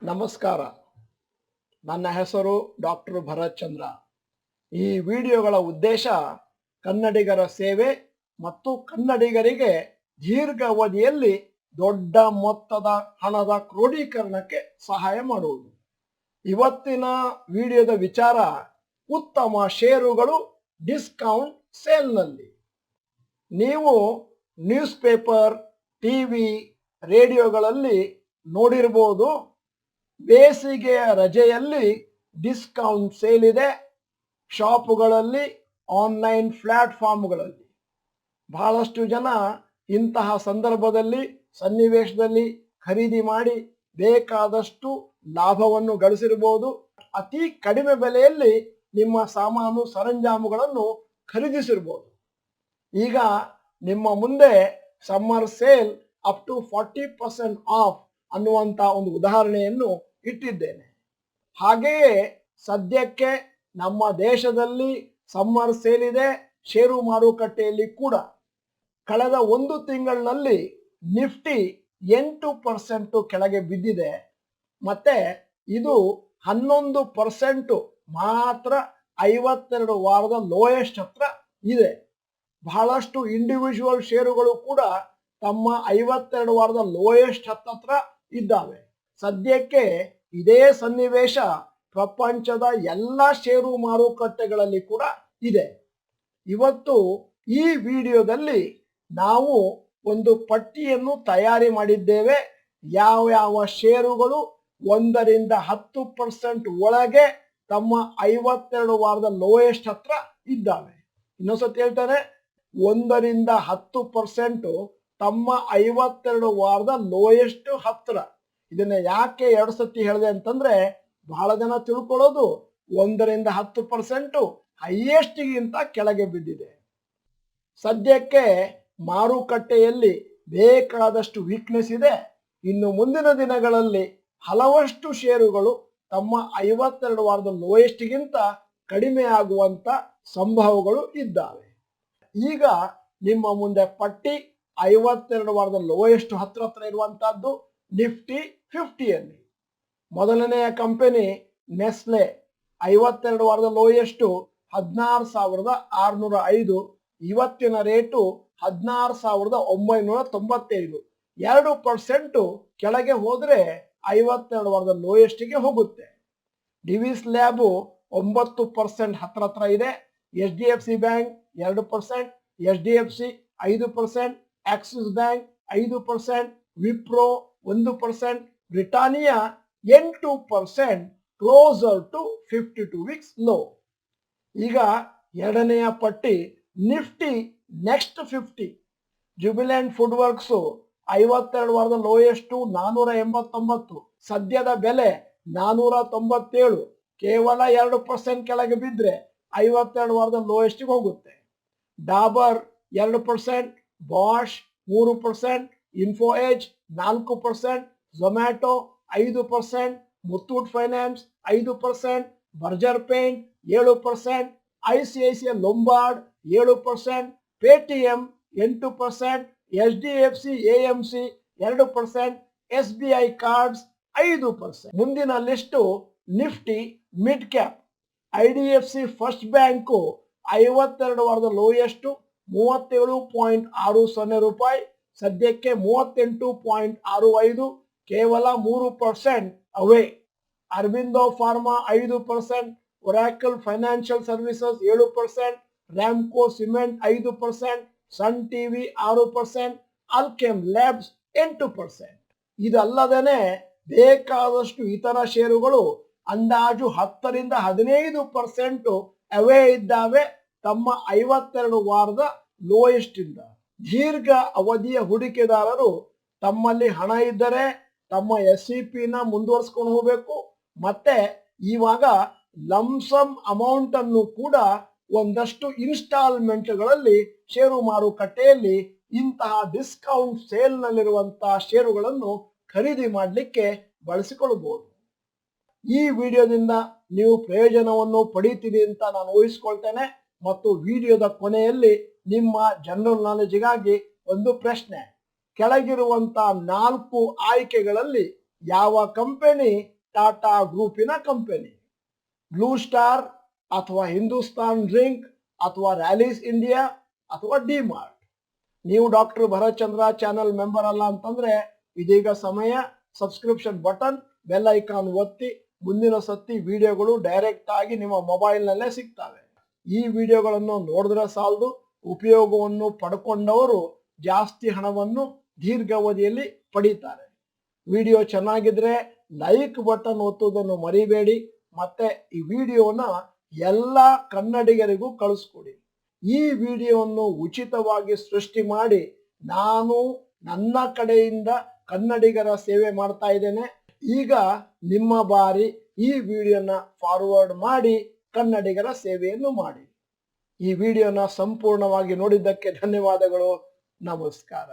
ನಮಸ್ಕಾರ. ನನ್ನ ಹೆಸರು ಡಾಕ್ಟರ್ ಭರತ್ ಚಂದ್ರ. ಈ ವಿಡಿಯೋಗಳ ಉದ್ದೇಶ ಕನ್ನಡಿಗರ ಸೇವೆ ಮತ್ತು ಕನ್ನಡಿಗರಿಗೆ ದೀರ್ಘ ಅವಧಿಯಲ್ಲಿ ದೊಡ್ಡ ಮೊತ್ತದ ಹಣದ ಕ್ರೋಢೀಕರಣಕ್ಕೆ ಸಹಾಯ ಮಾಡುವುದು. ಇವತ್ತಿನ ವಿಡಿಯೋದ ವಿಚಾರ ಉತ್ತಮ ಷೇರುಗಳು ಡಿಸ್ಕೌಂಟ್ ಸೇಲ್ನಲ್ಲಿ. ನೀವು ನ್ಯೂಸ್ ಪೇಪರ್, ಟಿವಿ, ರೇಡಿಯೋಗಳಲ್ಲಿ ನೋಡಿರ್ಬೋದು, ಬೇಸಿಗೆಯ ರಜೆಯಲ್ಲಿ ಡಿಸ್ಕೌಂಟ್ ಸೇಲ್ ಇದೆ. ಶಾಪುಗಳಲ್ಲಿ, ಆನ್ಲೈನ್ ಪ್ಲಾಟ್ಫಾರ್ಮ್ಗಳಲ್ಲಿ ಬಹಳಷ್ಟು ಜನ ಇಂತಹ ಸಂದರ್ಭದಲ್ಲಿ ಸನ್ನಿವೇಶದಲ್ಲಿ ಖರೀದಿ ಮಾಡಿ ಬೇಕಾದಷ್ಟು ಲಾಭವನ್ನು ಗಳಿಸಿರಬಹುದು. ಅತಿ ಕಡಿಮೆ ಬೆಲೆಯಲ್ಲಿ ನಿಮ್ಮ ಸಾಮಾನು ಸರಂಜಾಮುಗಳನ್ನು ಖರೀದಿಸಿರ್ಬೋದು. ಈಗ ನಿಮ್ಮ ಮುಂದೆ summer sale up to 40% off ಅನ್ನುವಂಥ ಒಂದು ಉದಾಹರಣೆಯನ್ನು ಇಟ್ಟಿದ್ದೇನೆ. ಹಾಗೆಯೇ ಸದ್ಯಕ್ಕೆ ನಮ್ಮ ದೇಶದಲ್ಲಿ ಸಮ್ಮರ್ ಸೇಲ್ ಇದೆ. ಷೇರು ಮಾರುಕಟ್ಟೆಯಲ್ಲಿ ಕೂಡ ಕಳೆದ ಒಂದು ತಿಂಗಳಿನಲ್ಲಿ ನಿಫ್ಟಿ 8% ಕೆಳಗೆ ಬಿದ್ದಿದೆ. ಮತ್ತೆ ಇದು 11% ಮಾತ್ರ 52 ವಾರದ ಲೋಯೆಸ್ಟ್ ಹತ್ರ ಇದೆ. ಬಹಳಷ್ಟು ಇಂಡಿವಿಜುವಲ್ ಷೇರುಗಳು ಕೂಡ ತಮ್ಮ 52 ವಾರದ ಲೋಯೆಸ್ಟ್ ಹತ್ರ ಇದ್ದಾವೆ. ಸದ್ಯಕ್ಕೆ ಇದೇ ಸನ್ನಿವೇಶ ಪ್ರಪಂಚದ ಎಲ್ಲ ಷೇರು ಮಾರುಕಟ್ಟೆಗಳಲ್ಲಿ ಕೂಡ ಇದೆ. ಇವತ್ತು ಈ ವಿಡಿಯೋದಲ್ಲಿ ನಾವು ಒಂದು ಪಟ್ಟಿಯನ್ನು ತಯಾರಿ ಮಾಡಿದ್ದೇವೆ. ಯಾವ ಷೇರುಗಳು 1ರಿಂದ 10% ಒಳಗೆ ತಮ್ಮ 52 ವಾರದ ಲೋಯೆಸ್ಟ್ ಹತ್ರ ಇದ್ದಾವೆ. ಇನ್ನೊಂದ್ಸತಿ ಹೇಳ್ತಾರೆ, 1ರಿಂದ 10% ತಮ್ಮ 52 ವಾರದ ಲೋಯೆಸ್ಟ್ ಹತ್ರ. ಇದನ್ನ ಯಾಕೆ 2 ಸತಿ ಹೇಳಿದೆ ಅಂತಂದ್ರೆ, ಬಹಳ ಜನ ತಿಳ್ಕೊಳ್ಳೋದು 1ರಿಂದ 10% ಹೈಯೆಸ್ಟ್ಗಿಂತ ಕೆಳಗೆ ಬಿದ್ದಿದೆ. ಸದ್ಯಕ್ಕೆ ಮಾರುಕಟ್ಟೆಯಲ್ಲಿ ಬೇಕಾದಷ್ಟು ವೀಕ್ನೆಸ್ ಇದೆ. ಇನ್ನು ಮುಂದಿನ ದಿನಗಳಲ್ಲಿ ಹಲವಷ್ಟು ಷೇರುಗಳು ತಮ್ಮ 52 ವಾರದ ಲೋಯೆಸ್ಟ್ಗಿಂತ ಕಡಿಮೆ ಆಗುವಂತ ಸಂಭವಗಳು ಇದ್ದಾವೆ. ಈಗ ನಿಮ್ಮ ಮುಂದೆ ಪಟ್ಟಿ 52 ವಾರದ ಲೋಯೆಸ್ಟ್ ಹತ್ರ ಇರುವಂತಹದ್ದು ನಿಫ್ಟಿ 50ಯಲ್ಲಿ. ಮೊದಲನೆಯ ಕಂಪನಿ ನೆಸ್ಲೆ, 52 ವಾರದ ಲೋಯೆಸ್ಟ್ 16,605. ಇವತ್ತಿನ ರೇಟು 16,995. 2% ಕೆಳಗೆ ಹೋದ್ರೆ 52 ವಾರದ ಲೋಯೆಸ್ಟ್ಗೆ ಹೋಗುತ್ತೆ. ಡಿವಿಸ್ ಲ್ಯಾಬ್ 9% ಹತ್ರ ಇದೆ. HDFC bank 2%, HDFC 5%, Axis bank 5%, Wipro 1%, Britannia 8%, closer to 52 weeks low. ಈಗ ಎರಡನೆಯ ಪಟ್ಟಿ Nifty next 50. Jubilant Food Works 52 ವಾರದ ಲೋಯೆಸ್ಟ್ 489. ಸದ್ಯದ ಬೆಲೆ 497. ಕೇವಲ 2% ಕೆಳಗೆ ಬಿದ್ದರೆ 52 ವಾರದ ಲೋಯೆಸ್ಟ್ಗೆ ಹೋಗುತ್ತೆ. Dabur 2%, Bosch 3%, Info Edge 4%, Zomato 5%, Muthoot finance 5%, Berger paint 7%, ICICI Lombard 7%, Paytm 8%, HDFC AMC 2%, SBI cards 5%. ಮುಂದಿನ list Nifty mid cap. IDFC first bank 52 ವಾರದ ಲೋಯೆಸ್ಟ್ 37.60 ರೂಪಾಯಿ. ಸದ್ಯಕ್ಕೆ 38.65, ಕೇವಲ 3% away. Aurobindo pharma 5%, Oracle financial services 7%, Ramco cement 5%, Sun TV 6%, Alkem labs 8%. ಇದಲ್ಲದೇನೆ ಬೇಕಾದಷ್ಟು ಇತರ ಷೇರುಗಳು ಅಂದಾಜು 10ರಿಂದ 15% ಅವೇ ಇದ್ದಾವೆ ತಮ್ಮ 52 ವಾರದ ಲೋಯೆಸ್ಟ್ ಇಂದ. ದೀರ್ಘ ಅವಧಿಯ ಹೂಡಿಕೆದಾರರು ತಮ್ಮಲ್ಲಿ ಹಣ ಇದ್ದರೆ ತಮ್ಮ SEP ನ ಮುಂದುವರಿಸ್ಕೊಂಡು ಹೋಗಬೇಕು. ಮತ್ತೆ ಇವಾಗ ಲಂಸಮ್ ಅಮೌಂಟ್ ಅನ್ನು ಕೂಡ ಒಂದಷ್ಟು ಇನ್ಸ್ಟಾಲ್ಮೆಂಟ್ಗಳಲ್ಲಿ ಷೇರು ಮಾರುಕಟ್ಟೆಯಲ್ಲಿ ಇಂತಹ ಡಿಸ್ಕೌಂಟ್ ಸೇಲ್ ನಲ್ಲಿರುವಂತಹ ಷೇರುಗಳನ್ನು ಖರೀದಿ ಮಾಡಲಿಕ್ಕೆ ಬಳಸಿಕೊಳ್ಳಬಹುದು. ಈ ವಿಡಿಯೋದಿಂದ ನೀವು ಪ್ರಯೋಜನವನ್ನು ಪಡೀತೀರಿ ಅಂತ ನಾನು ಊಹಿಸಿಕೊಳ್ತೇನೆ. ಮತ್ತು ವಿಡಿಯೋದ ಕೊನೆಯಲ್ಲಿ ನಿಮ್ಮ ಜನರಲ್ ನಾಲೆಜ್ಗಾಗಿ ಒಂದು ಪ್ರಶ್ನೆ. ಕೆಳಗಿರುವಂತಹ 4 ಆಯ್ಕೆಗಳಲ್ಲಿ ಯಾವ ಕಂಪನಿ ಟಾಟಾ ಗ್ರೂಪಿನ ಕಂಪನಿ. ಬ್ಲೂ ಸ್ಟಾರ್ ಅಥವಾ ಹಿಂದೂಸ್ತಾನ್ ಜಿಂಕ್ ಅಥವಾ ರ್ಯಾಲೀಸ್ ಇಂಡಿಯಾ ಅಥವಾ ಡಿಮಾರ್ಟ್. ನೀವು doctor Bharat Chandra channel member ಅಲ್ಲ ಅಂತಂದ್ರೆ ಇದೀಗ ಸಮಯ. ಸಬ್ಸ್ಕ್ರಿಪ್ಷನ್ ಬಟನ್, ಬೆಲ್ ಐಕಾನ್ ಒತ್ತಿ. ಮುಂದಿನ ಸತಿ ವಿಡಿಯೋಗಳು ಡೈರೆಕ್ಟ್ ಆಗಿ ನಿಮ್ಮ ಮೊಬೈಲ್ ನಲ್ಲೇ ಸಿಗ್ತವೆ. ಈ ವಿಡಿಯೋಗಳನ್ನು ನೋಡಿದ್ರೆ ಸಾಲದು, ಉಪಯೋಗವನ್ನು ಪಡ್ಕೊಂಡವರು ಜಾಸ್ತಿ ಹಣವನ್ನು ದೀರ್ಘಾವಧಿಯಲ್ಲಿ ಪಡೀತಾರೆ. ವಿಡಿಯೋ ಚೆನ್ನಾಗಿದ್ರೆ ಲೈಕ್ ಬಟನ್ ಒತ್ತುವುದನ್ನು ಮರಿಬೇಡಿ. ಮತ್ತೆ ಈ ವಿಡಿಯೋನ ಎಲ್ಲ ಕನ್ನಡಿಗರಿಗೂ ಕಳಿಸ್ಕೊಡಿ. ಈ ವಿಡಿಯೋವನ್ನು ಉಚಿತವಾಗಿ ಸೃಷ್ಟಿ ಮಾಡಿ ನಾನು ನನ್ನ ಕಡೆಯಿಂದ ಕನ್ನಡಿಗರ ಸೇವೆ ಮಾಡ್ತಾ ಇದ್ದೇನೆ. ಈಗ ನಿಮ್ಮ ಬಾರಿ ಈ ವಿಡಿಯೋನ ಫಾರ್ವರ್ಡ್ ಮಾಡಿ ಕನ್ನಡಿಗರ ಸೇವೆಯನ್ನು ಮಾಡಿ. ಈ ವಿಡಿಯೋನ ಸಂಪೂರ್ಣವಾಗಿ ನೋಡಿದ್ದಕ್ಕೆ ಧನ್ಯವಾದಗಳು. ನಮಸ್ಕಾರ.